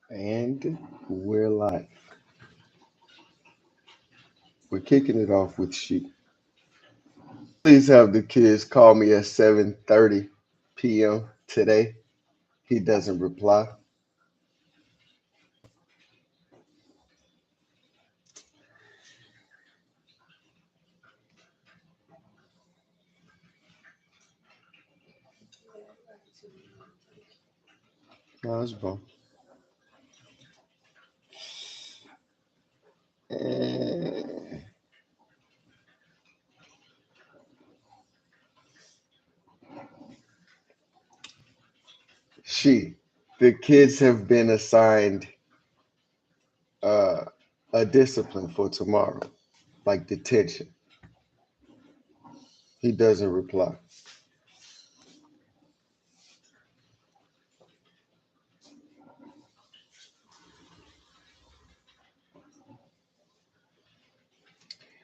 And we're live. We're kicking it off with she. Please have the kids call me at 7:30 p.m. today. He doesn't reply. No, it's wrong. And she. The kids have been assigned uh, a discipline for tomorrow, like detention. He doesn't reply.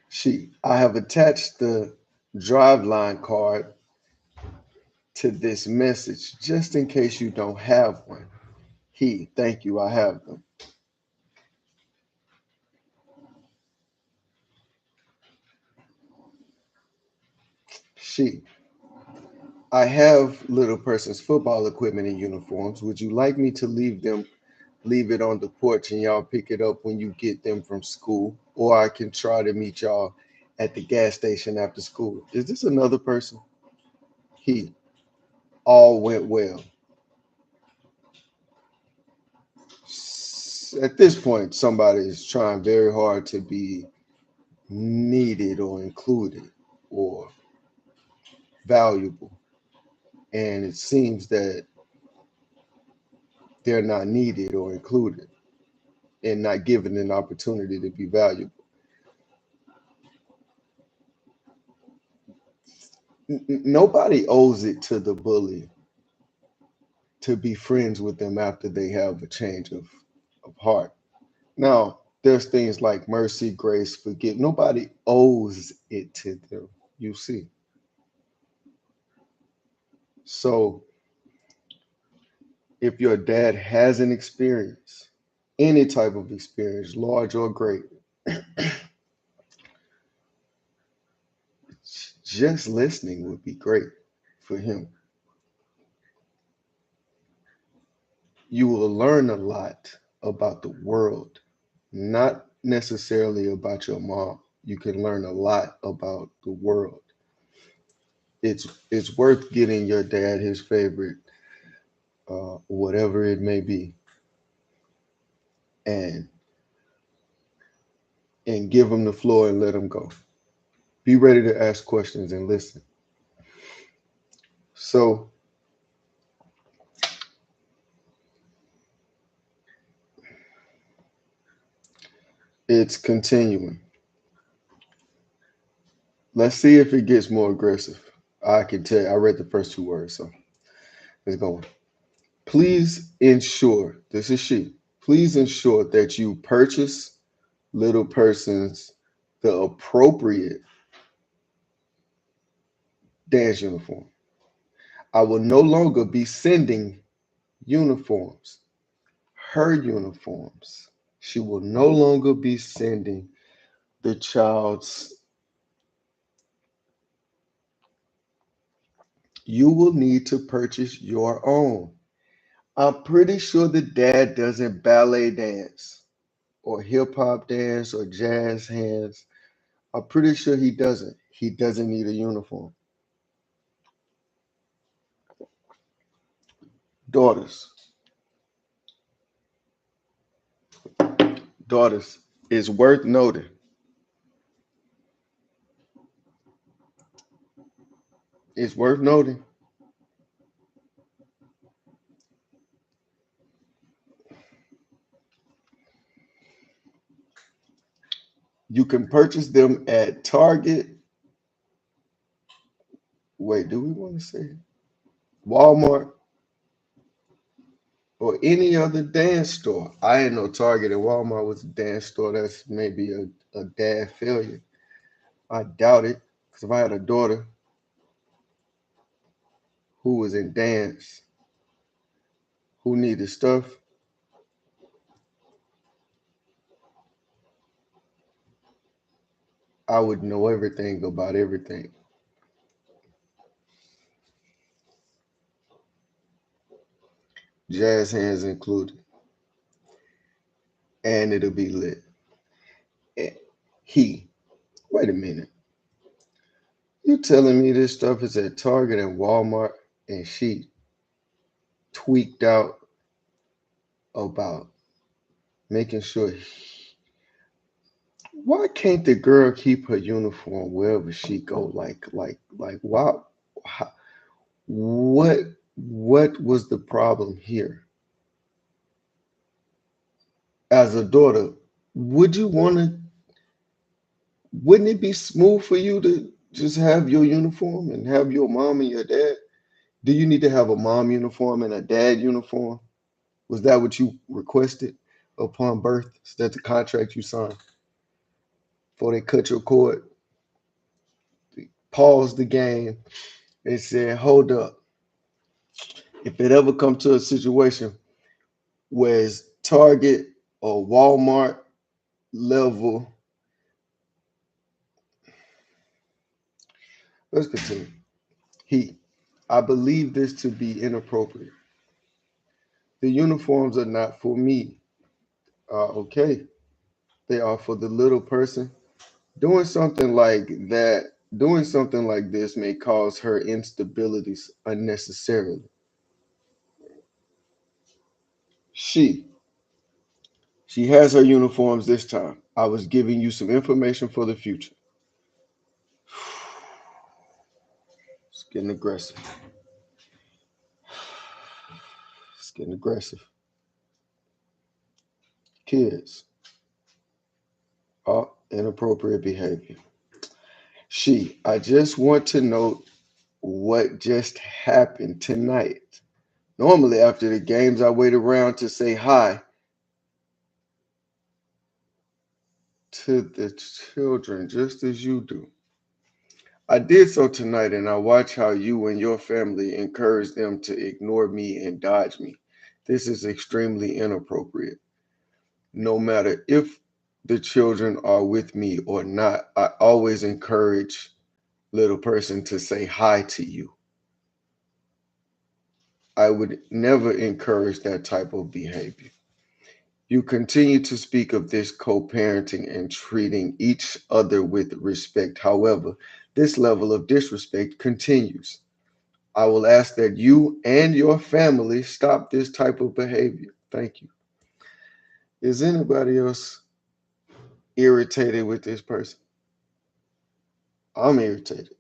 She. I have attached the drive line card to this message just in case you don't have one. He. Thank you. I have them. She. I have little person's football equipment and uniforms. Would you like me to leave it on the porch and y'all pick it up when you get them from school? Or I can try to meet y'all at the gas station after school. Is this another person? He. All went well. At this point, somebody is trying very hard to be needed or included or valuable. And it seems that they're not needed or included and not given an opportunity to be valuable. Nobody owes it to the bully to be friends with them after they have a change of heart. Now, there's things like mercy, grace, forgive. Nobody owes it to them, you see. So if your dad has an experience, any type of experience, large or great, just listening would be great for him. You will learn a lot about the world, not necessarily about your mom. You can learn a lot about the world. It's worth getting your dad his favorite, whatever it may be, and give him the floor and let him go. Be ready to ask questions and listen. So it's continuing. Let's see if it gets more aggressive. I can tell you, I read the first two words, so let's go on. Please ensure, this is she, please ensure that you purchase little persons the appropriate dance uniform. I will no longer be sending uniforms, her uniforms. She will no longer be sending the child's. You will need to purchase your own. I'm pretty sure the dad doesn't ballet dance or hip hop dance or jazz hands. I'm pretty sure he doesn't. He doesn't need a uniform. Daughters, daughters, it's worth noting. It's worth noting. You can purchase them at Target. Wait, do we want to say Walmart or any other dance store? I didn't know Target and Walmart was a dance store. That's maybe a dad failure. I doubt it. Because if I had a daughter who was in dance, who needed stuff, I would know everything about everything. Jazz hands included, and it'll be lit. Eh, He, wait a minute. You telling me this stuff is at Target and Walmart, and she tweaked out about making sure. Why can't the girl keep her uniform wherever she go? Like, why? How, what, what was the problem here? As a daughter, would you want to? Wouldn't it be smooth for you to just have your uniform and have your mom and your dad? Do you need to have a mom uniform and a dad uniform? Was that what you requested upon birth? Is that the contract you signed before they cut your cord? Pause the game and said, hold up. If it ever come to a situation where it's Target or Walmart level, let's continue. He, I believe this to be inappropriate. The uniforms are not for me. Okay, they are for the little person. Doing something like that, doing something like this may cause her instabilities unnecessarily. She, she has her uniforms this time. I was giving you some information for the future. It's getting aggressive. It's getting aggressive. Kids are inappropriate behavior. She, I just want to know what just happened tonight. Normally, after the games, I wait around to say hi to the children, just as you do. I did so tonight, and I watch how you and your family encourage them to ignore me and dodge me. This is extremely inappropriate. No matter if the children are with me or not, I always encourage little person to say hi to you. I would never encourage that type of behavior. You continue to speak of this co parenting and treating each other with respect. However, this level of disrespect continues. I will ask that you and your family stop this type of behavior. Thank you. Is anybody else irritated with this person? I'm irritated.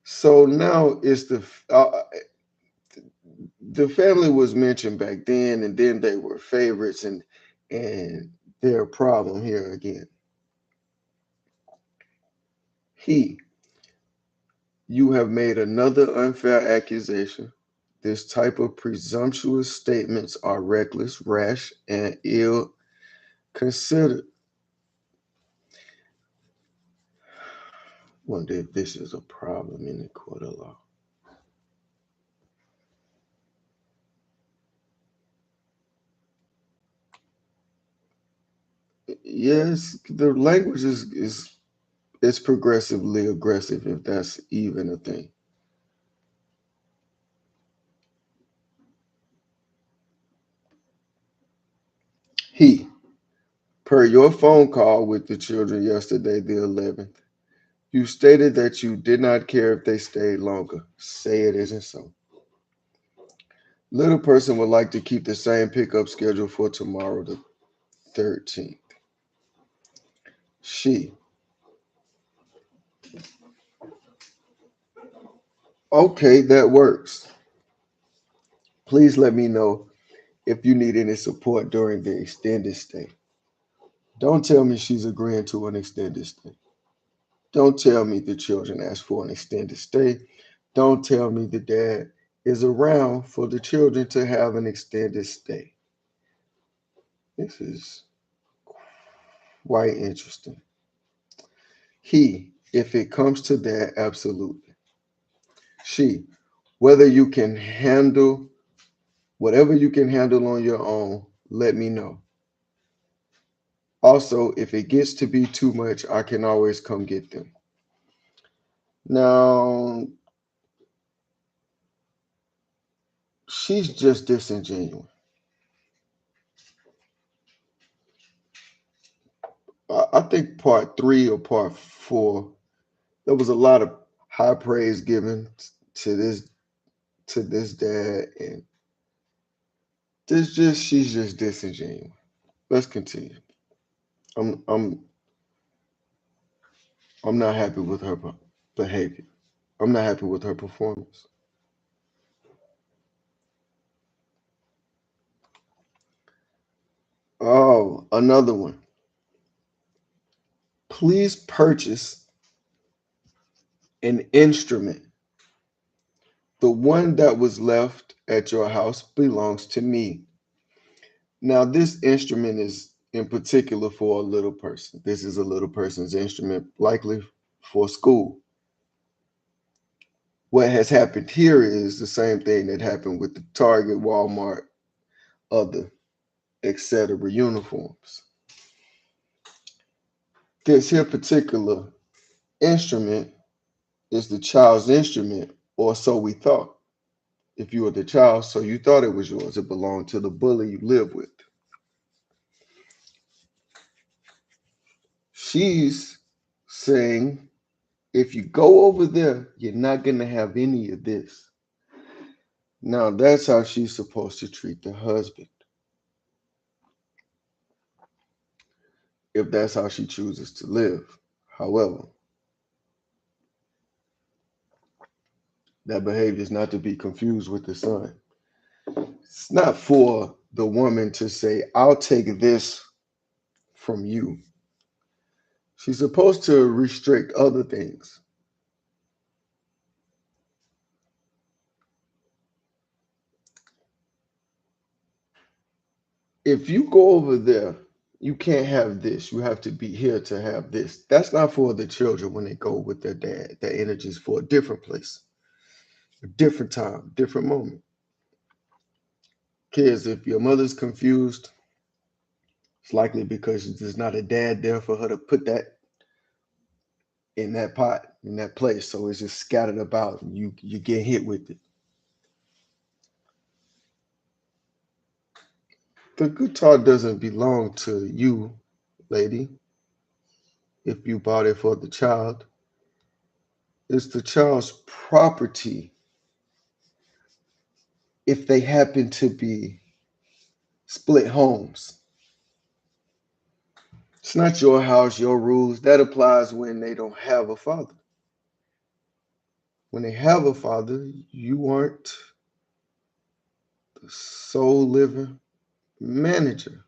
So now it's the family was mentioned back then, and then they were favorites, and they're a problem here again. He, you have made another unfair accusation. This type of presumptuous statements are reckless, rash, and ill considered. Wonder if this is a problem in the court of law. Yes, the language is progressively aggressive, if that's even a thing. He, per your phone call with the children yesterday, the 11th, you stated that you did not care if they stayed longer. Say it isn't so. Little person would like to keep the same pickup schedule for tomorrow, the 13th. She, okay, that works. Please let me know if you need any support during the extended stay. Don't tell me she's agreeing to an extended stay. Don't tell me the children asked for an extended stay. Don't tell me the dad is around for the children to have an extended stay. This is quite interesting. He, if it comes to that, absolutely. She, whether you can handle whatever you can handle on your own, let me know. Also, if it gets to be too much, I can always come get them. Now, she's just disingenuous. I think part three or part four, there was a lot of high praise given to this dad, and this just she's just disingenuous. Let's continue. I'm I'm I'm not happy with her behavior. I'm not happy with her performance. Oh, another one. Please purchase an instrument. The one that was left at your house belongs to me. Now, this instrument is in particular for a little person. This is a little person's instrument, likely for school. What has happened here is the same thing that happened with the Target, Walmart, other, etc. uniforms. This here particular instrument is the child's instrument, or so we thought. If you were the child, so you thought it was yours. It belonged to the bully you live with. She's saying, if you go over there, you're not going to have any of this. Now, that's how she's supposed to treat the husband, if that's how she chooses to live. However, that behavior is not to be confused with the son. It's not for the woman to say, I'll take this from you. She's supposed to restrict other things. If you go over there, you can't have this. You have to be here to have this. That's not for the children when they go with their dad. That energy is for a different place, a different time, different moment. Kids, if your mother's confused, it's likely because there's not a dad there for her to put that in that pot, in that place. So it's just scattered about and you get hit with it. The guitar doesn't belong to you, lady. If you bought it for the child, it's the child's property if they happen to be split homes. It's not your house, your rules. That applies when they don't have a father. When they have a father, you aren't the sole living manager.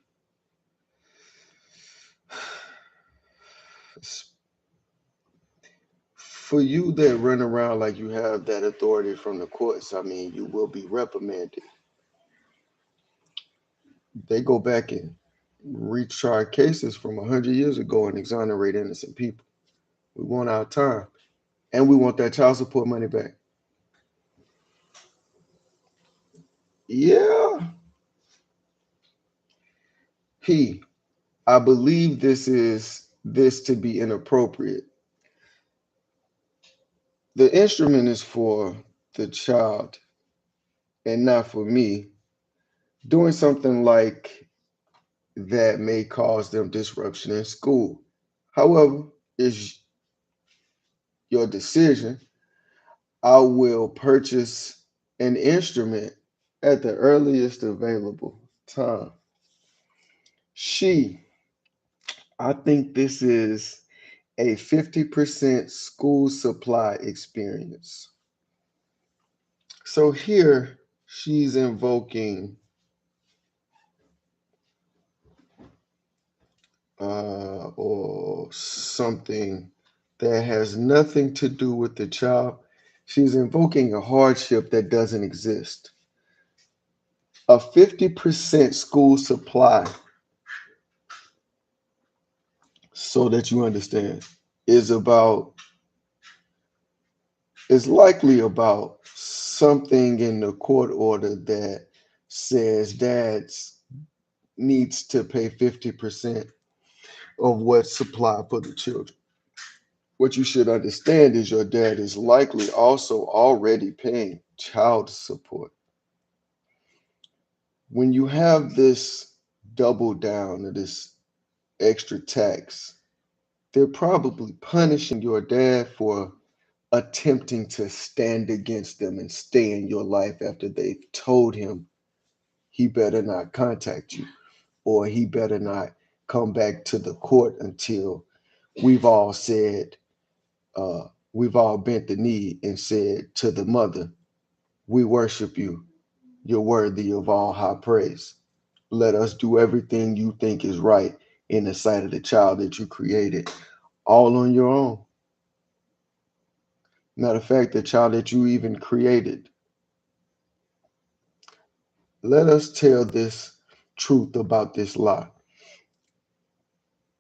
For you that run around like you have that authority from the courts, I mean, you will be reprimanded. They go back and retry cases from 100 years ago and exonerate innocent people. We want our time, and we want that child support money back. Yeah, P. I believe this to be inappropriate. The instrument is for the child and not for me. Doing something like that may cause them disruption in school. However, it's your decision. I will purchase an instrument at the earliest available time. She, I think this is a 50% school supply experience. So here she's invoking or something that has nothing to do with the child. She's invoking a hardship that doesn't exist. A 50% school supply, so that you understand, is about is likely about something in the court order that says dads needs to pay 50%. of what's supplied for the children. What you should understand is your dad is likely also already paying child support. When you have this double down or this extra tax, they're probably punishing your dad for attempting to stand against them and stay in your life after they've told him he better not contact you or he better not come back to the court until we've all said, we've all bent the knee and said to the mother, we worship you. You're worthy of all high praise. Let us do everything you think is right in the sight of the child that you created, all on your own. Matter of fact, the child that you even created. Let us tell this truth about this lie.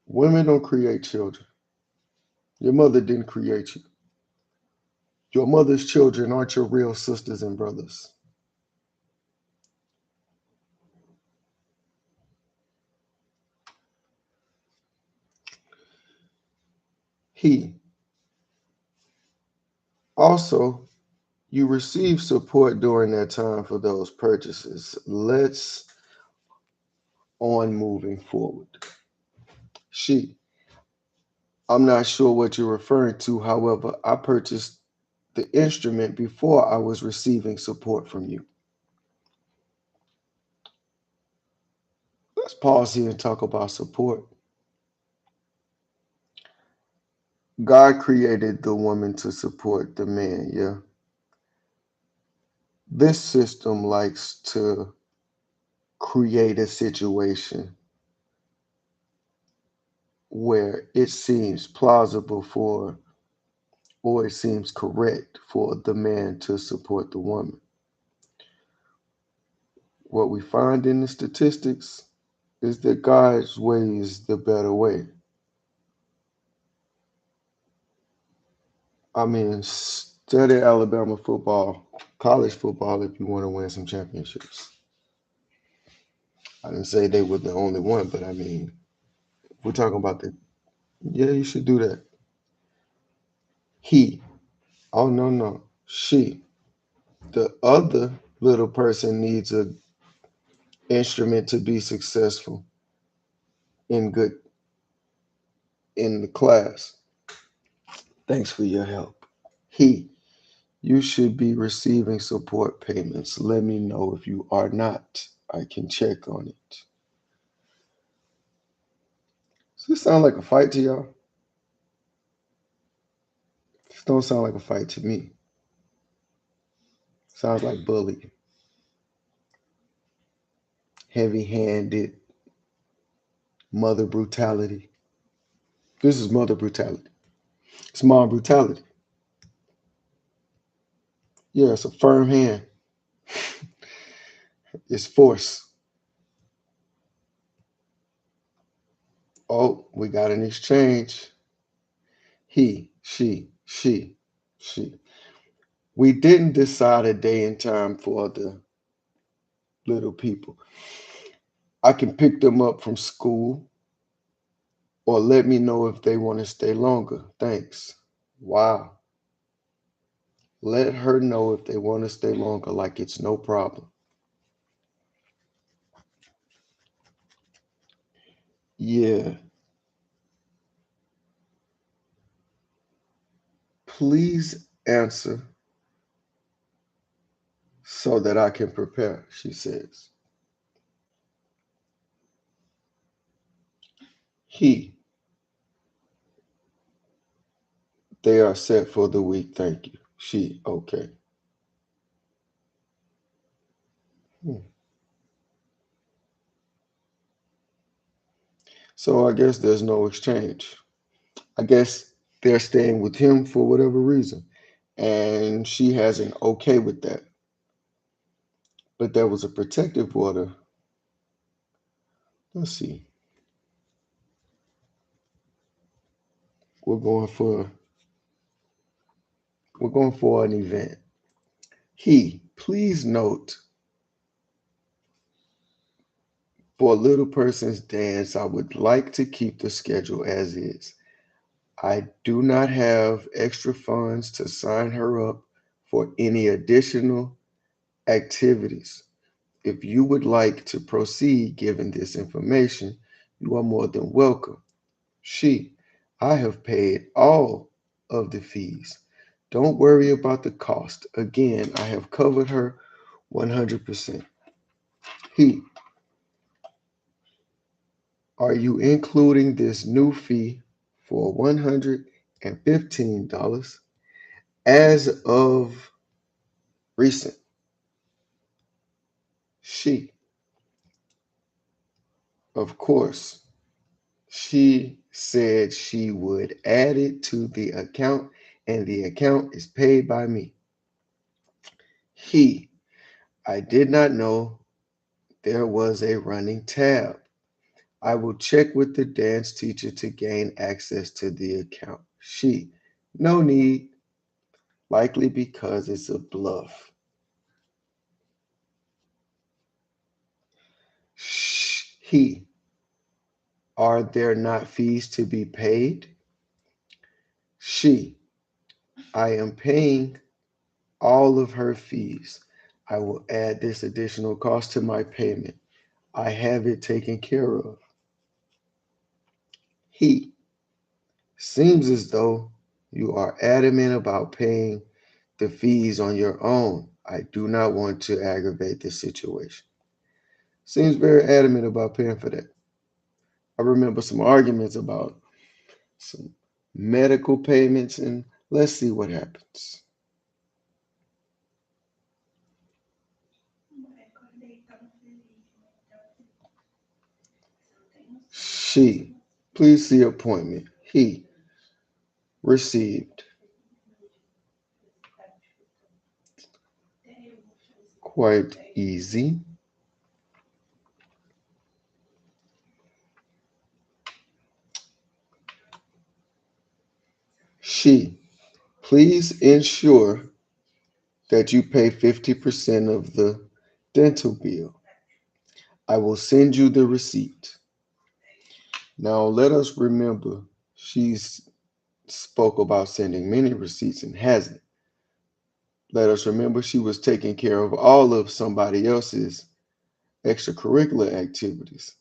Women don't create children. Your mother didn't create you. Your mother's children aren't your real sisters and brothers. He also, you receive support during that time for those purchases. Let's on moving forward. She, I'm not sure what you're referring to. However, I purchased the instrument before I was receiving support from you. Let's pause here and talk about support. God created the woman to support the man, yeah? This system likes to create a situation where it seems plausible for, or it seems correct for the man to support the woman. What we find in the statistics is that God's way is the better way. I mean, study Alabama football, college football, if you want to win some championships. I didn't say they were the only one, but I mean, we're talking about the, yeah, you should do that. He, oh, no, no, she. The other little person needs a instrument to be successful in good in the class. Thanks for your help. He, you should be receiving support payments. Let me know if you are not. I can check on it. Does this sound like a fight to y'all? This don't sound like a fight to me. Sounds like bullying, heavy-handed, mother brutality. This is mother brutality. It's mom brutality. Yeah, it's a firm hand. It's force. Oh, we got an exchange. He, she. We didn't decide a day and time for the little people. I can pick them up from school or let me know if they want to stay longer. Thanks. Wow. Let her know if they want to stay longer, like it's no problem. Yeah. Please answer so that I can prepare, she says. He, they are set for the week. Thank you. She, okay. Hmm. So I guess there's no exchange. I guess they're staying with him for whatever reason. And she has an okay with that. But there was a protective order. Let's see. We're going for we're going for an event. He, please note For a little person's dance, I would like to keep the schedule as is. I do not have extra funds to sign her up for any additional activities. If you would like to proceed given this information, you are more than welcome. She, I have paid all of the fees. Don't worry about the cost. Again, I have covered her 100%. He, are you including this new fee for $115 as of recent? She, of course, she said she would add it to the account and the account is paid by me. He, I did not know there was a running tab. I will check with the dance teacher to gain access to the account. She, no need, likely because it's a bluff. He, are there not fees to be paid? She, I am paying all of her fees. I will add this additional cost to my payment. I have it taken care of. He, seems as though you are adamant about paying the fees on your own. I do not want to aggravate the situation. Seems very adamant about paying for that. I remember some arguments about some medical payments, and let's see what happens. She, please see appointment. He, received. Quite easy. She, please ensure that you pay 50% of the dental bill. I will send you the receipt. Now, let us remember she's spoke about sending many receipts and hasn't. Let us remember she was taking care of all of somebody else's extracurricular activities.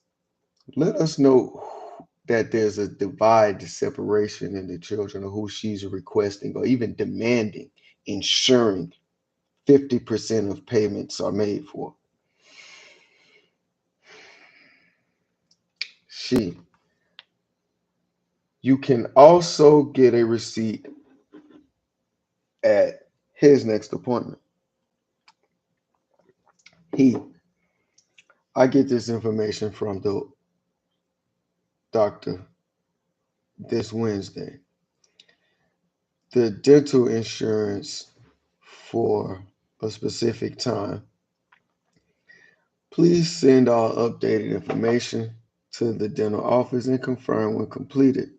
Let us know that there's a divide, separation in the children of who she's requesting or even demanding, ensuring 50% of payments are made for. She, you can also get a receipt at his next appointment. He, I get this information from the doctor this Wednesday. The dental insurance for a specific time. Please send all updated information to the dental office and confirm when completed.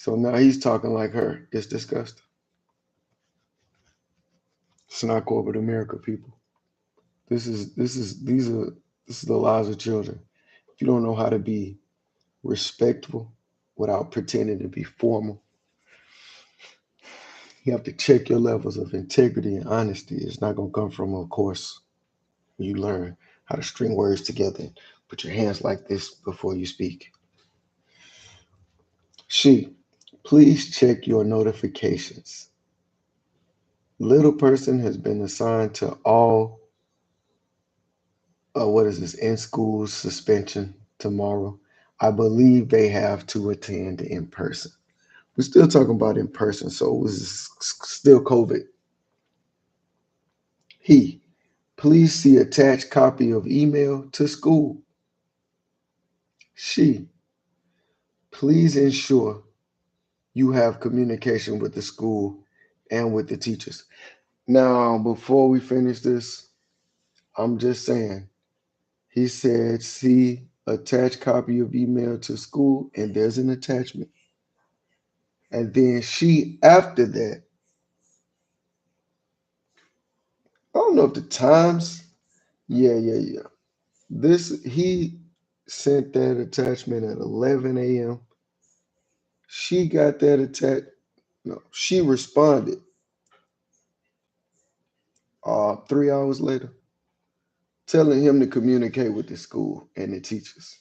So now he's talking like her. It's disgusting. It's not corporate America, people. This is the lives of children. If you don't know how to be respectful without pretending to be formal, you have to check your levels of integrity and honesty. It's not gonna come from a course. You learn how to string words together and put your hands like this before you speak. She, please check your notifications. Little person has been assigned to all, what is this, in school suspension tomorrow. I believe they have to attend in person. We're still talking about in person, so it was still COVID. He, please see attached copy of email to school. She, please ensure you have communication with the school and with the teachers. Now, before we finish this, I'm just saying, he said, see attached copy of email to school, and there's an attachment. And then she, after that, I don't know if the times, yeah, yeah, yeah. He sent that attachment at 11 a.m. She got that attach. No, she responded 3 hours later, telling him to communicate with the school and the teachers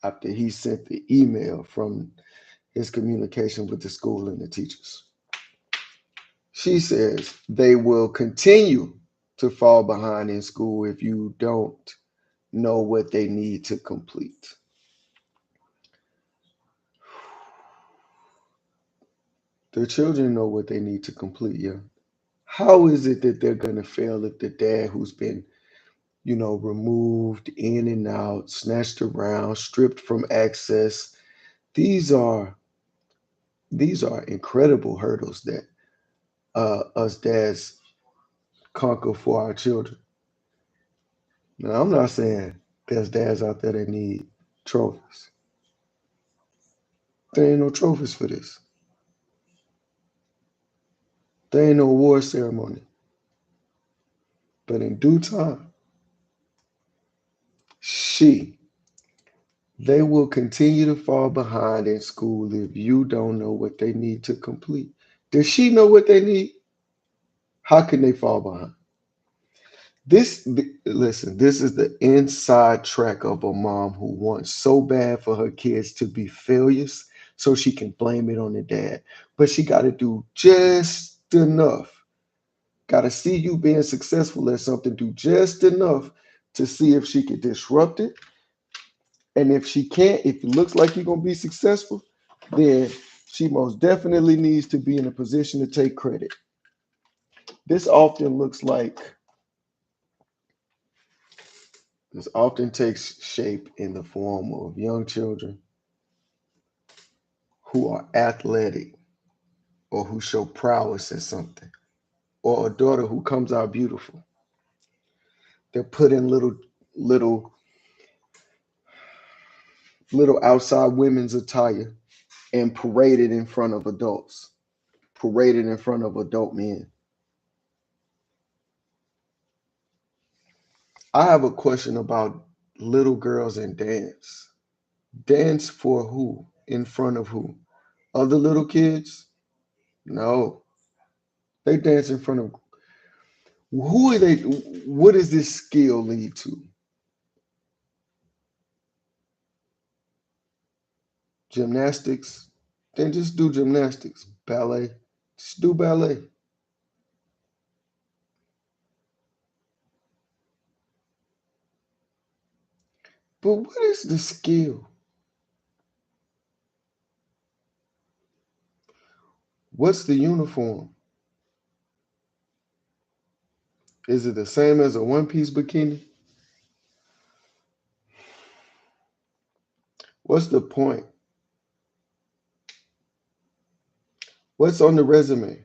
after he sent the email from his communication with the school and the teachers. She says they will continue to fall behind in school if you don't know what they need to complete. The children know what they need to complete, yeah. How is it that they're going to fail if the dad who's been, removed in and out, snatched around, stripped from access? These are these are incredible hurdles that us dads conquer for our children. Now, I'm not saying there's dads out there that need trophies. There ain't no trophies for this. There ain't no award ceremony. But in due time, she they will continue to fall behind in school if you don't know what they need to complete. Does she know what they need? How can they fall behind? Listen, this is the inside track of a mom who wants so bad for her kids to be failures so she can blame it on the dad. But she got to do just enough. Got to see you being successful at something, do just enough to see if she can disrupt it. And if she can't, if it looks like you're going to be successful, then she most definitely needs to be in a position to take credit. This often looks like This often takes shape in the form of young children who are athletic or who show prowess in something, or a daughter who comes out beautiful. They're put in little, little outside women's attire and paraded in front of adults, paraded in front of adult men. I have a question about little girls and dance. Dance for who? In front of who? Other little kids? No. They dance in front of who are they? What does this skill lead to? Gymnastics? Then just do gymnastics. Ballet? Just do ballet. But what is the skill? What's the uniform? Is it the same as a one piece bikini? What's the point? What's on the resume?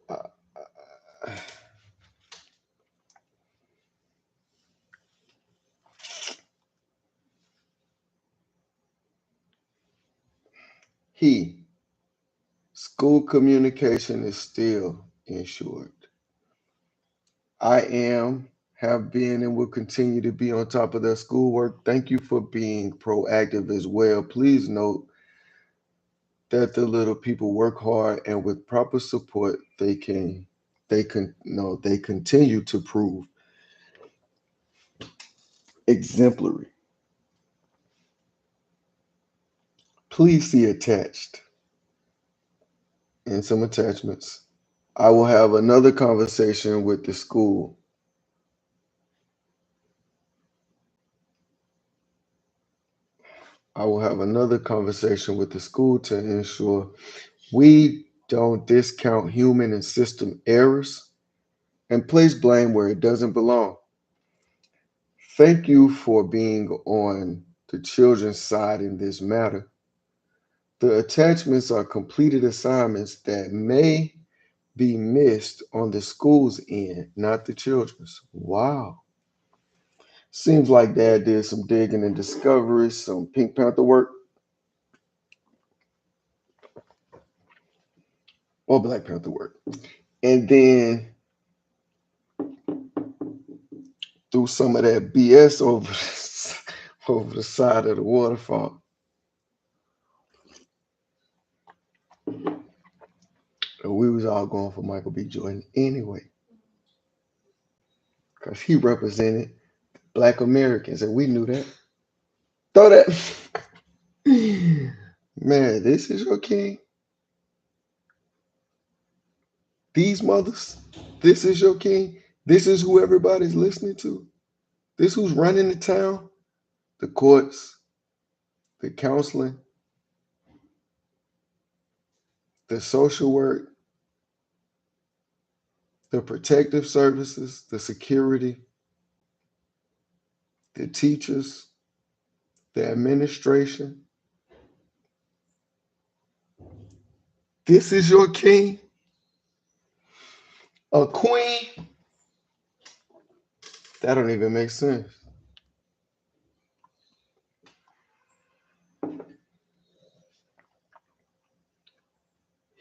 Uh, he, school communication is still insured. I am, have been, and will continue to be on top of their schoolwork. Thank you for being proactive as well. Please note that the little people work hard and with proper support they continue to prove exemplary. Please see attached and some attachments. I will have another conversation with the school. I will have another conversation with the school to ensure we don't discount human and system errors and place blame where it doesn't belong. Thank you for being on the children's side in this matter. The attachments are completed assignments that may be missed on the school's end, not the children's. Wow. Seems like Dad did some digging and discovery, some Pink Panther work or Black Panther work. and then threw some of that BS over over the side of the waterfall. And we was all going for Michael B. Jordan anyway, because he represented Black Americans, and we knew that. Throw that, man. This is your king. These mothers. This is your king. This is who everybody's listening to. This who's running the town, the courts, the counseling, the social work, the protective services, the security, the teachers, the administration. This is your king, a queen. That don't even make sense.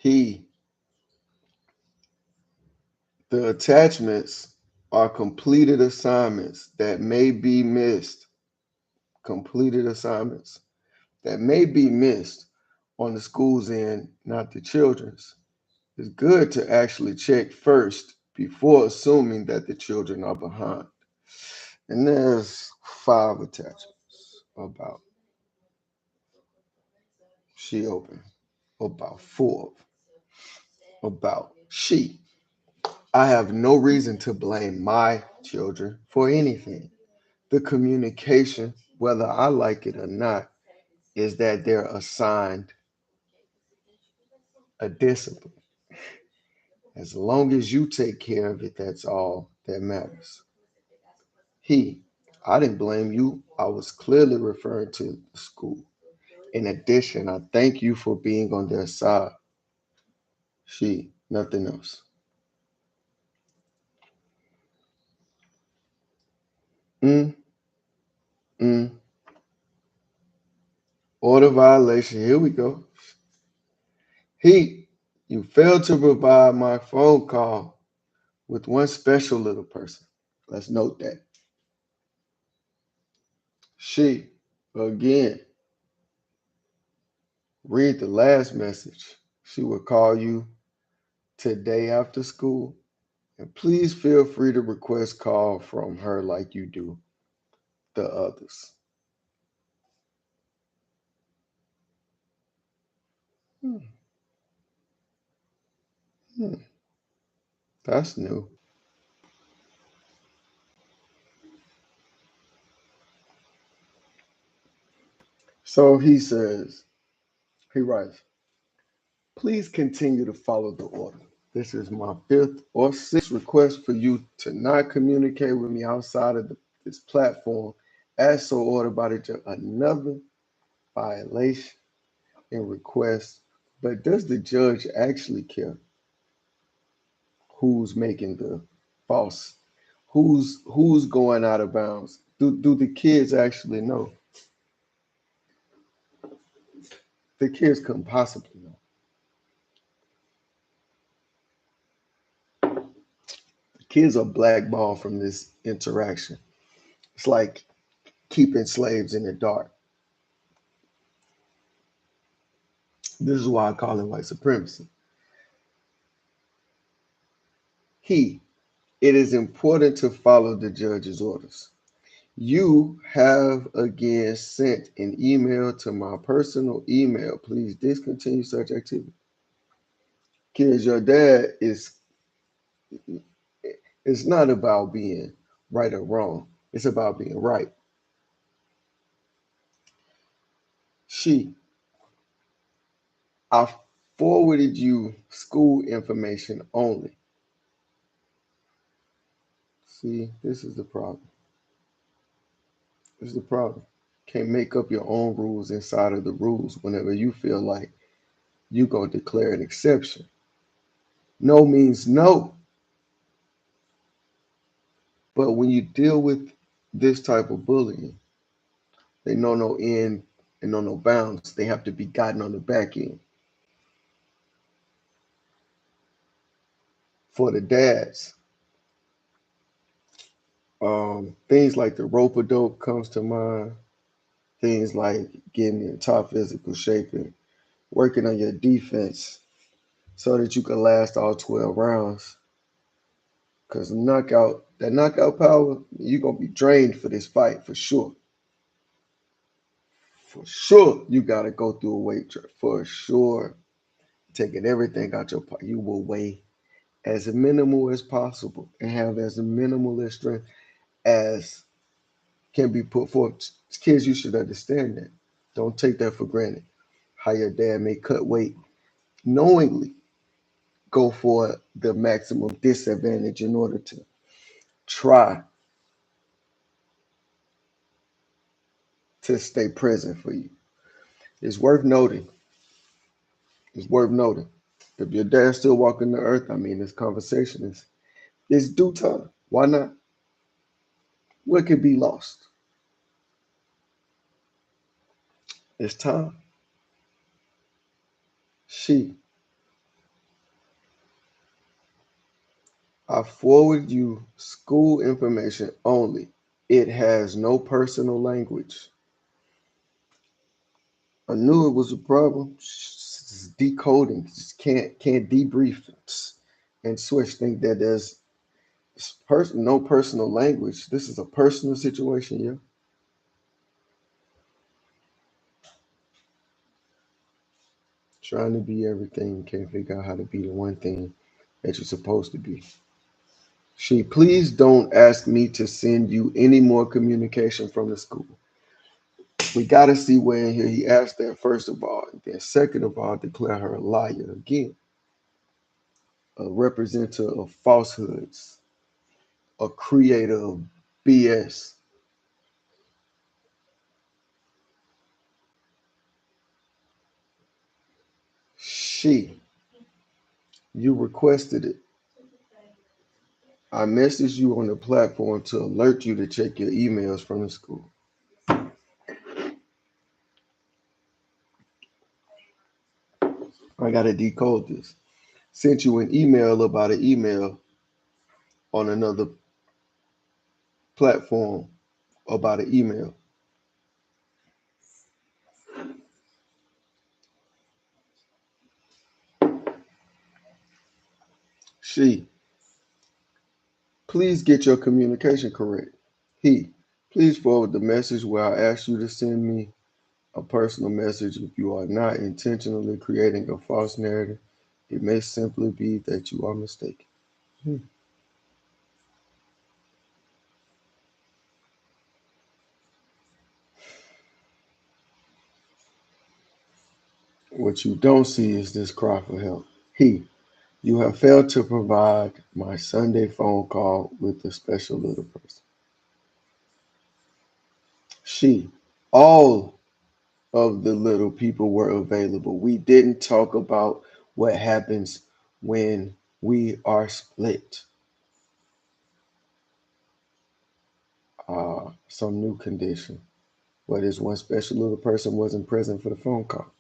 He, the attachments are completed assignments that may be missed. Completed assignments that may be missed on the school's end, not the children's. It's good to actually check first before assuming that the children are behind. And there's 5 attachments about she open, about 4 about she. I have no reason to blame my children for anything. The communication, whether I like it or not, is that they're assigned a discipline. As long as you take care of it, that's all that matters. He, I didn't blame you. I was clearly referring to the school. In addition, I thank you for being on their side. She, nothing else. Mm, mm. Order violation. Here we go. He, you failed to provide my phone call with one special little person. Let's note that. She, again, read the last message. She will call you today after school. And please feel free to request call from her like you do the others. Hmm, hmm, that's new. So he writes, please continue to follow the order. This is my 5th or 6th request for you to not communicate with me outside of this platform as so ordered by the judge. Another violation and request. But does the judge actually care who's making the false, who's going out of bounds? Do the kids actually know? The kids couldn't possibly know. The kids are blackballed from this interaction. It's like keeping slaves in the dark. This is why I call it white supremacy. He, it is important to follow the judge's orders. You have again sent an email to my personal email. Please discontinue such activity. Kids, your dad is, it's not about being right or wrong. It's about being right. She, I forwarded you school information only. See, this is the problem. This is the problem. Can't make up your own rules inside of the rules whenever you feel like you're going to declare an exception. No means no. But when you deal with this type of bullying, they know no end and know no bounds. They have to be gotten on the back end. for the dads. Things like the rope a dope comes to mind. Things like getting in top physical shape and working on your defense so that you can last all 12 rounds. Because knockout power, you're gonna be drained for this fight for sure. For sure, you gotta go through a weight cut. For sure, taking everything out your pocket, you will weigh as minimal as possible and have as minimal as strength as can be put forth. Kids, you should understand that. Don't take that for granted. How your dad may cut weight knowingly, go for the maximum disadvantage in order to try to stay present for you. It's worth noting. It's worth noting. If your dad's still walking the earth, I mean, this conversation is due time. Why not? What could be lost? It's time. She, I forward you school information only. It has no personal language. I knew it was a problem. Just decoding, just can't debrief and switch. Think that there's no personal language. This is a personal situation, yeah. Trying to be everything, can't figure out how to be the one thing that you're supposed to be. She, please don't ask me to send you any more communication from the school. We got to see where in here he asked that first of all, and then second of all, declare her a liar again, a representative of falsehoods, a creator of BS. She, you requested it. I messaged you on the platform to alert you to check your emails from the school. I got to decode this. Sent you an email about an email on another platform about an email. She, please get your communication correct. He, please forward the message where I asked you to send me a personal message if you are not intentionally creating a false narrative. It may simply be that you are mistaken. Hmm. What you don't see is this cry for help. He, you have failed to provide my Sunday phone call with a special little person. She, all of the little people were available. We didn't talk about what happens when we are split. Some new condition where this one special little person wasn't present for the phone call.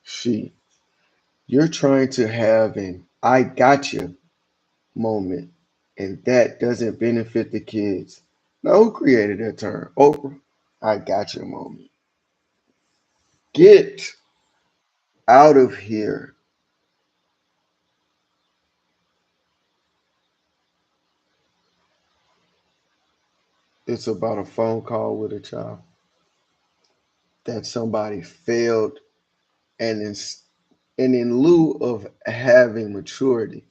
She, you're trying to have an I got you moment, and that doesn't benefit the kids. Now, who created that term? Oprah. I got you moment. Get out of here. It's about a phone call with a child that somebody failed, and in lieu of having maturity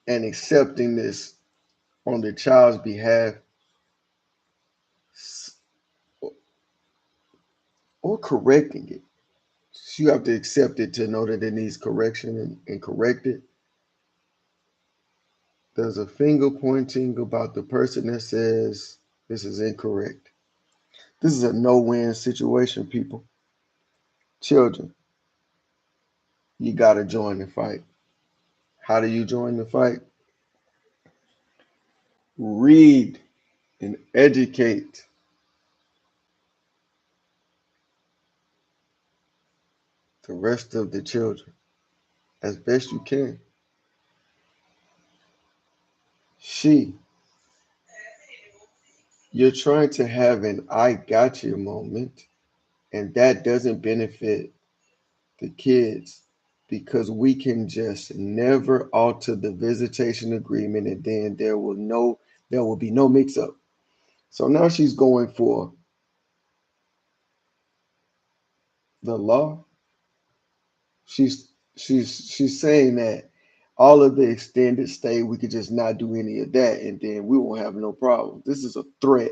and accepting this on the child's behalf or correcting it, you have to accept it to know that it needs correction and correct it. There's a finger pointing about the person that says this is incorrect. This is a no-win situation, people. Children, you got to join the fight. How do you join the fight? Read and educate the rest of the children as best you can. She, you're trying to have an I got you moment, and that doesn't benefit the kids because we can just never alter the visitation agreement and then there will be no mix up. So now she's going for the law. She's saying that all of the extended stay we could just not do any of that and then we won't have no problem. This is a threat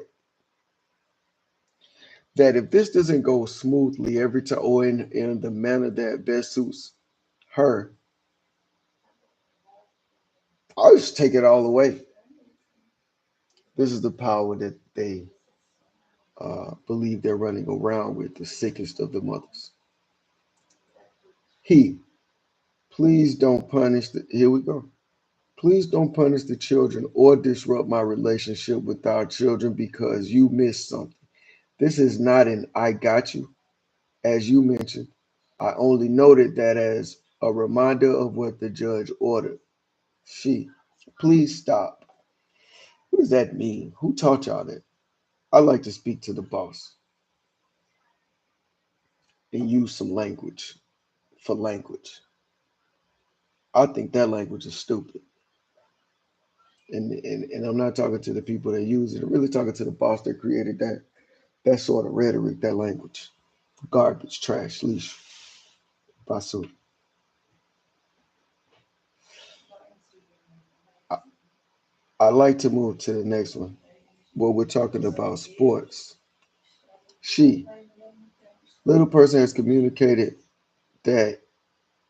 that if this doesn't go smoothly every time or in the manner that best suits her, I'll just take it all away. This is the power that they believe they're running around with, the sickest of the mothers. He, please don't punish the, here we go. Please don't punish the children or disrupt my relationship with our children because you missed something. This is not an I got you, as you mentioned. I only noted that as a reminder of what the judge ordered. She, please stop. What does that mean? Who taught y'all that? I like to speak to the boss and use some language for language. I think that language is stupid. And I'm not talking to the people that use it. I'm really talking to the boss that created that sort of rhetoric, that language. Garbage, trash, leash, basu. I, I like to move to the next one where we're talking about sports. She, little person has communicated that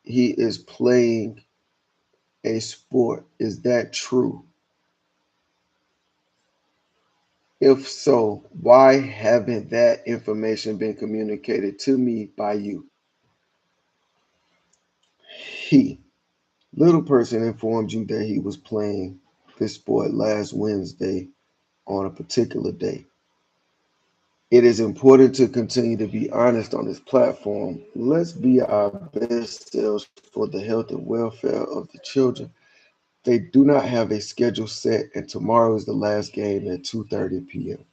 he is playing a sport. Is that true? If so, why haven't that information been communicated to me by you? He, little person informed you that he was playing this sport last Wednesday on a particular day. It is important to continue to be honest on this platform. Let's be our best selves for the health and welfare of the children. They do not have a schedule set, and tomorrow is the last game at 2:30 p.m.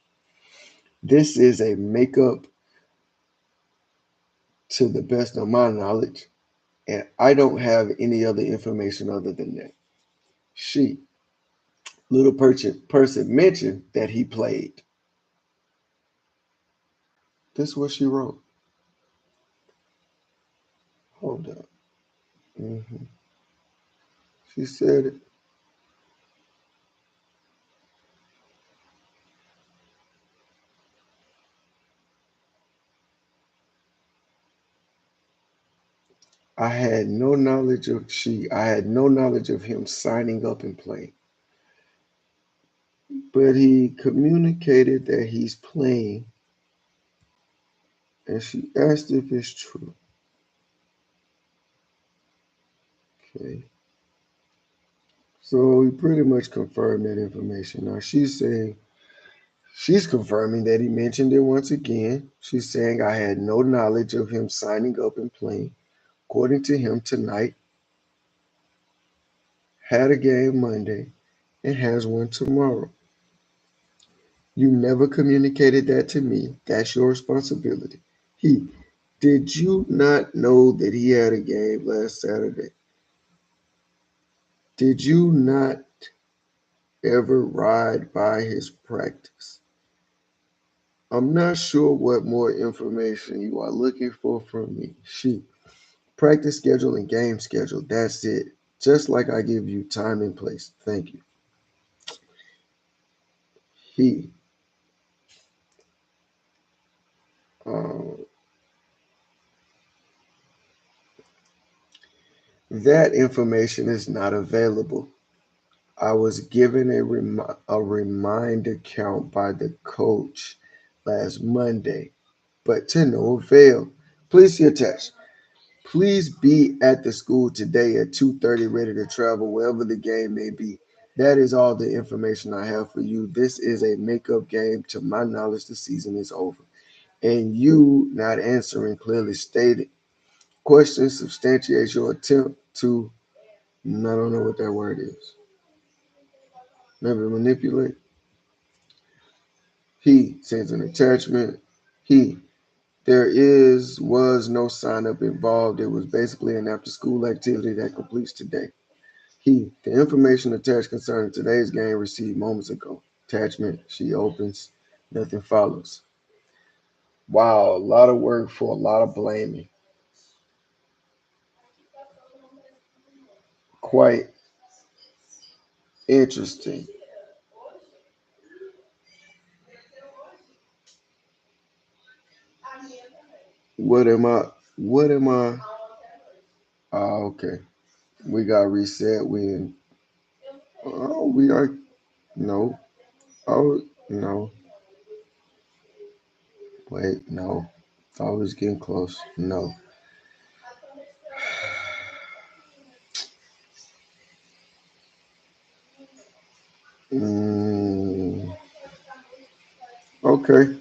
This is a makeup to the best of my knowledge, and I don't have any other information other than that. She, little person mentioned that he played. This is what she wrote. Hold up. Mhm. She said, I had no knowledge of him signing up and playing, but he communicated that he's playing, and she asked if it's true. Okay, so he pretty much confirmed that information. Now she's saying she's confirming that he mentioned it once again. She's saying I had no knowledge of him signing up and playing. According to him, tonight had a game Monday and has one tomorrow. You never communicated that to me. That's your responsibility. He, did you not know that he had a game last Saturday? Did you not ever ride by his practice? I'm not sure what more information you are looking for from me. She, practice schedule and game schedule. That's it. Just like I give you time and place. Thank you. He, um, that information is not available. I was given a reminder count by the coach last Monday, but to no avail. Please see attached. Please be at the school today at 2:30, ready to travel wherever the game may be. That is all the information I have for you. This is a makeup game. To my knowledge, the season is over. And you not answering clearly stated questions substantiates your attempt to, I don't know what that word is. maybe manipulate. He sends an attachment. He, there was no sign up involved. It was basically an after school activity that completes today. He, the information attached concerning today's game received moments ago. Attachment, she opens, nothing follows. Wow, a lot of work for a lot of blaming. Quite interesting. What am I? What am I? Okay. We got reset. We are, no. Oh, no. Wait, no. Thought we was getting close. No. Mm, okay.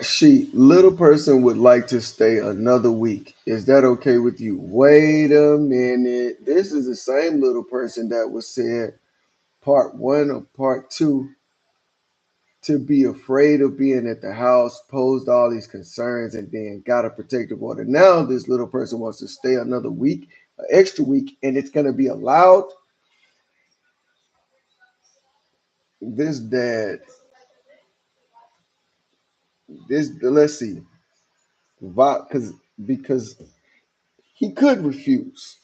She, little person would like to stay another week. Is that okay with you? Wait a minute. This is the same little person that was said part one or part two to be afraid of being at the house, posed all these concerns, and then got a protective order. Now this little person wants to stay another week, an extra week, and it's gonna be allowed. This dad, this let's see, because he could refuse.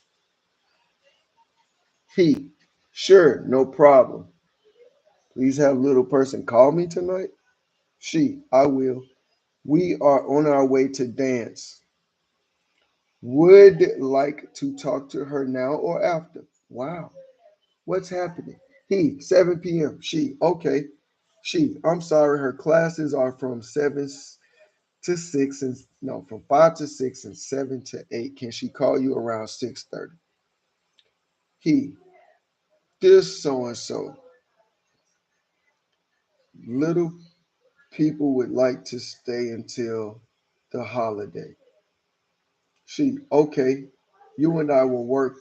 He, sure, no problem. Please have little person call me tonight. She, I will. We are on our way to dance. Would like to talk to her now or after. Wow. What's happening? He, 7 p.m. She, okay. She, I'm sorry, her classes are from 7 to 6 and no, from 5 to 6 and 7 to 8. Can she call you around 6:30? He, this so and so. Little people would like to stay until the holiday. She, okay. You and I will work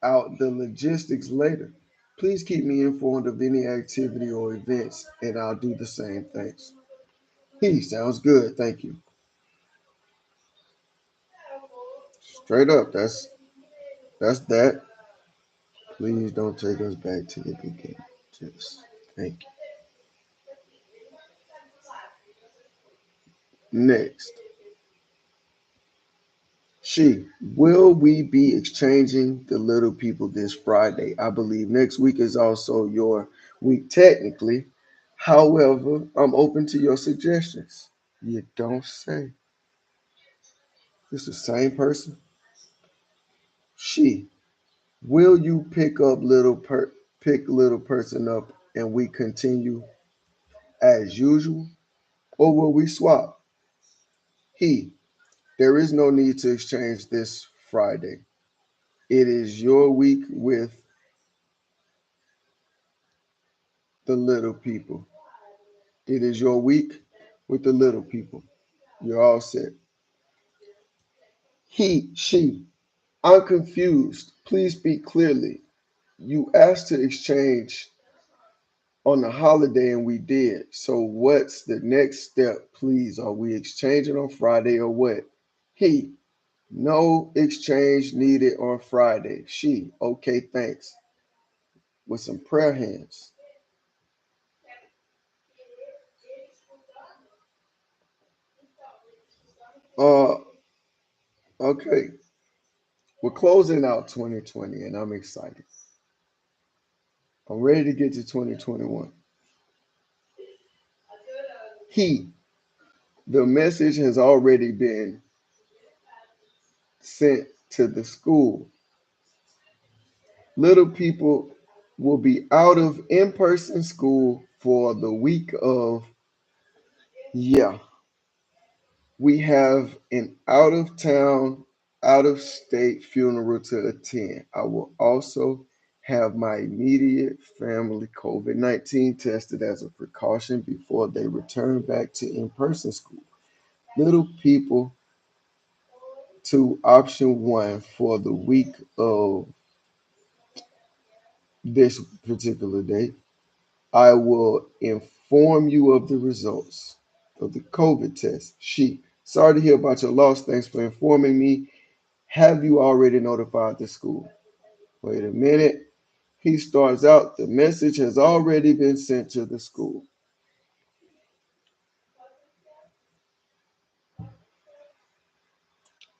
out the logistics later. Please keep me informed of any activity or events, and I'll do the same things. He, sounds good, thank you. Straight up, that's that. Please don't take us back to the beginning. Just thank you. Next, she, will we be exchanging the little people this Friday? I believe next week is also your week technically. However, I'm open to your suggestions. You don't say. It's the same person. She, will you pick little person up and we continue as usual, or will we swap? He, there is no need to exchange this Friday. It is your week with the little people. It is your week with the little people. You're all set. He, she, I'm confused. Please speak clearly. You asked to exchange on the holiday and we did. So what's the next step, please? Are we exchanging on Friday or what? He, no exchange needed on Friday. She, okay, thanks. With some prayer hands. Uh, okay. We're closing out 2020 and I'm excited. I'm ready to get to 2021. He, the message has already been sent to the school. Little people will be out of in person school for the week of, yeah, we have an out of town, out of state funeral to attend. I will also have my immediate family COVID 19 tested as a precaution before they return back to in person school. Little people to option one for the week of. this particular date. I will inform you of the results of the COVID test. She, sorry to hear about your loss. Thanks for informing me. Have you already notified the school? Wait a minute. He starts out, the message has already been sent to the school.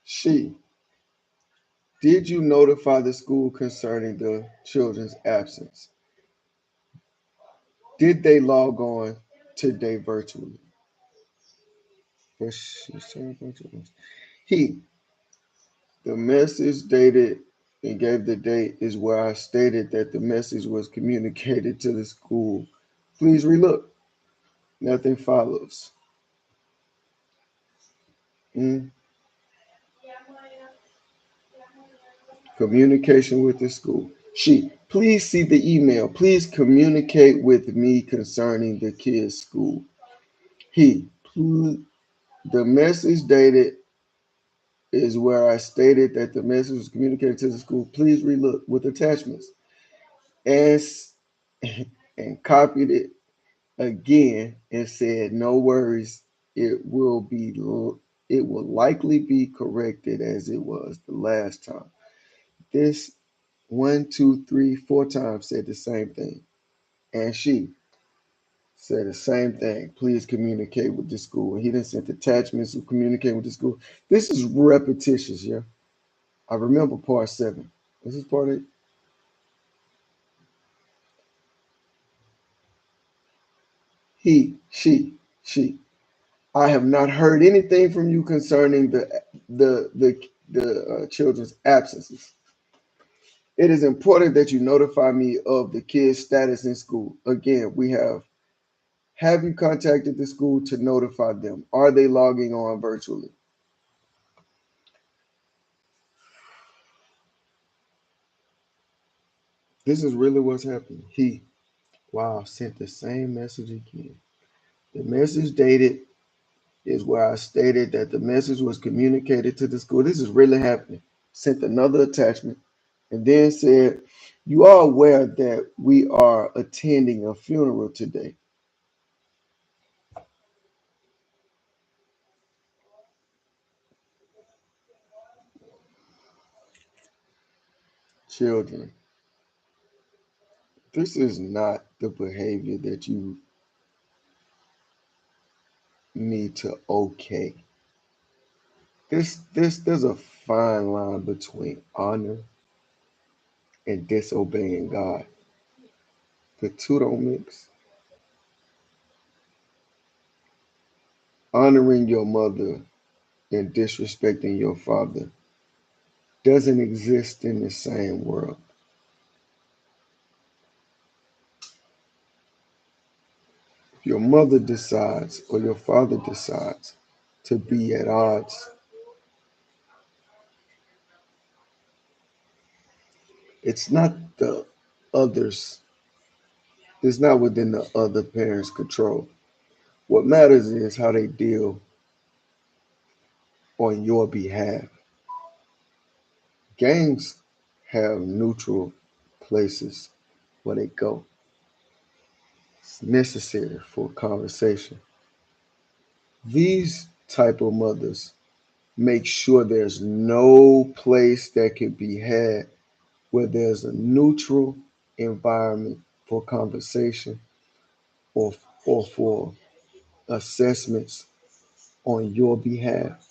She, did you notify the school concerning the children's absence? Did they log on today virtually? Was she saying virtually? He, the message dated and gave the date is where I stated that the message was communicated to the school. Please relook. Nothing follows. Mm. Communication with the school. She, please see the email. Please communicate with me concerning the kid's school. He, the message dated is where I stated that the message was communicated to the school. Please relook with attachments. And, and copied it again and said, no worries, it will be it will likely be corrected as it was the last time. This one, two, three, four times said the same thing. And she said the same thing. Please communicate with the school. And he didn't send attachments to communicate with the school. This is repetitious, yeah. I remember part seven. This is part eight. She. I have not heard anything from you concerning the children's absences. It is important that you notify me of the kids' status in school. Again, we have you contacted the school to notify them? Are they logging on virtually? This is really what's happening. He, wow, sent the same message again. The message dated is where I stated that the message was communicated to the school. This is really happening. Sent another attachment and then said, you are aware that we are attending a funeral today. Children, this is not the behavior that you need to okay. There's a fine line between honor and disobeying God. The two don't mix. Honoring your mother and disrespecting your father doesn't exist in the same world. If your mother decides or your father decides to be at odds, it's not the others, it's not within the other parent's control. What matters is how they deal on your behalf. Gangs have neutral places where they go. It's necessary for conversation. These type of mothers make sure there's no place that can be had where there's a neutral environment for conversation or or for assessments on your behalf.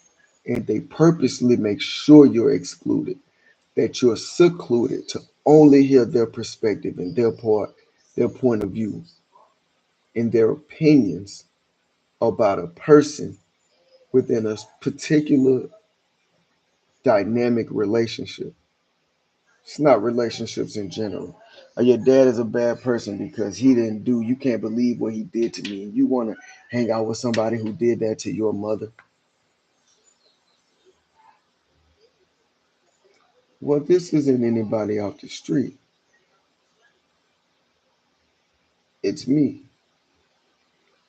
And they purposely make sure you're excluded, that you're secluded to only hear their perspective and their point of view and their opinions about a person within a particular dynamic relationship. It's not relationships in general. Your dad is a bad person because he didn't do, you can't believe what he did to me. And you want to hang out with somebody who did that to your mother. Well, this isn't anybody off the street. It's me.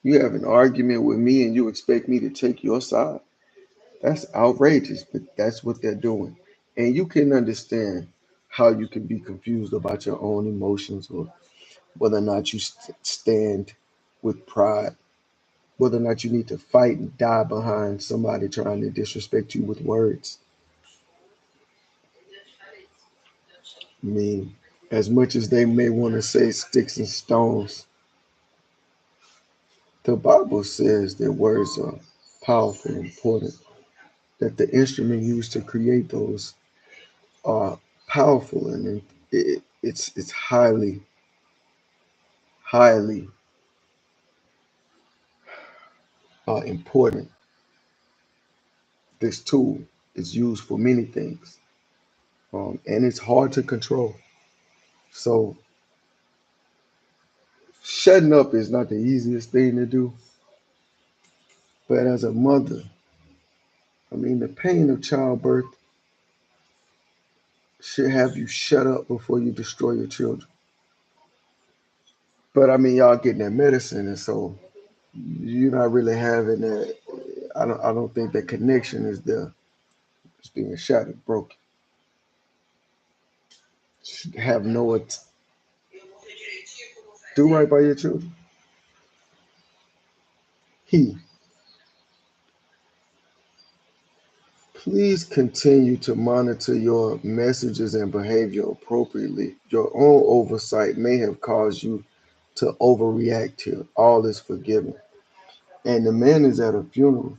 You have an argument with me and you expect me to take your side. That's outrageous, but that's what they're doing. And you can understand how you can be confused about your own emotions, or whether or not you stand with pride, whether or not you need to fight and die behind somebody trying to disrespect you with words. I mean, as much as they may want to say sticks and stones, the Bible says that words are powerful and important, that the instrument used to create those are powerful, and it's highly important. This tool is used for many things, and it's hard to control. So shutting up is not the easiest thing to do, but as a mother, I mean, the pain of childbirth should have you shut up before you destroy your children. But I mean, y'all getting that medicine, and so you're not really having that. I don't think that connection is there. It's being shattered, broken. Should have no do right by your children. He, please continue to monitor your messages and behavior appropriately. Your own oversight may have caused you to overreact here. All is forgiven. And the man is at a funeral,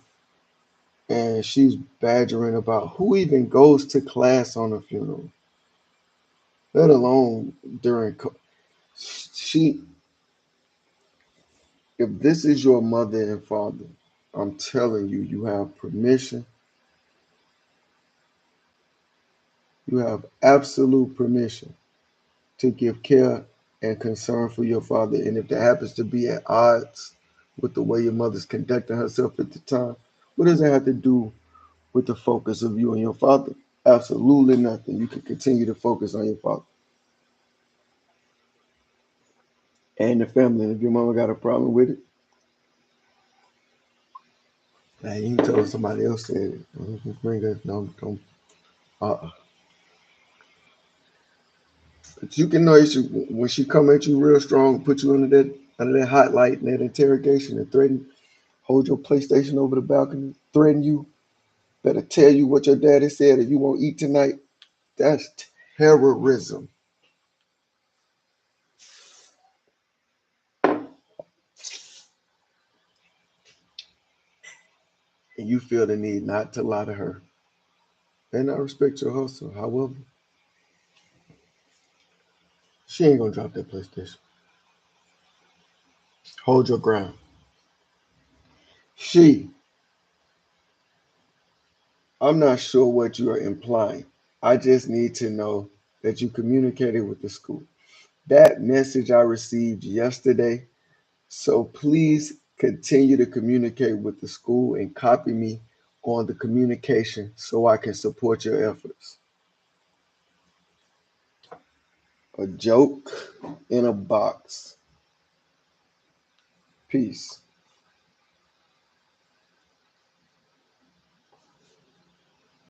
and she's badgering about who even goes to class on a funeral, let alone during. She, if this is your mother and father, I'm telling you, you have permission. You have absolute permission to give care and concern for your father. And if that happens to be at odds with the way your mother's conducting herself at the time, what does that have to do with the focus of you and your father? Absolutely nothing. You can continue to focus on your father and the family. And if your mama got a problem with it, now you can tell somebody else said it. Don't bring us, don't. Uh, but you can know when she come at you real strong, put you under that hot light and that interrogation and threaten, hold your PlayStation over the balcony, threaten you, better tell you what your daddy said or you won't eat tonight. That's terrorism. And you feel the need not to lie to her. And I respect your hustle. However, she ain't gonna drop that PlayStation. Hold your ground. She, I'm not sure what you are implying. I just need to know that you communicated with the school. That message I received yesterday. So please continue to communicate with the school and copy me on the communication so I can support your efforts. A joke in a box. Peace.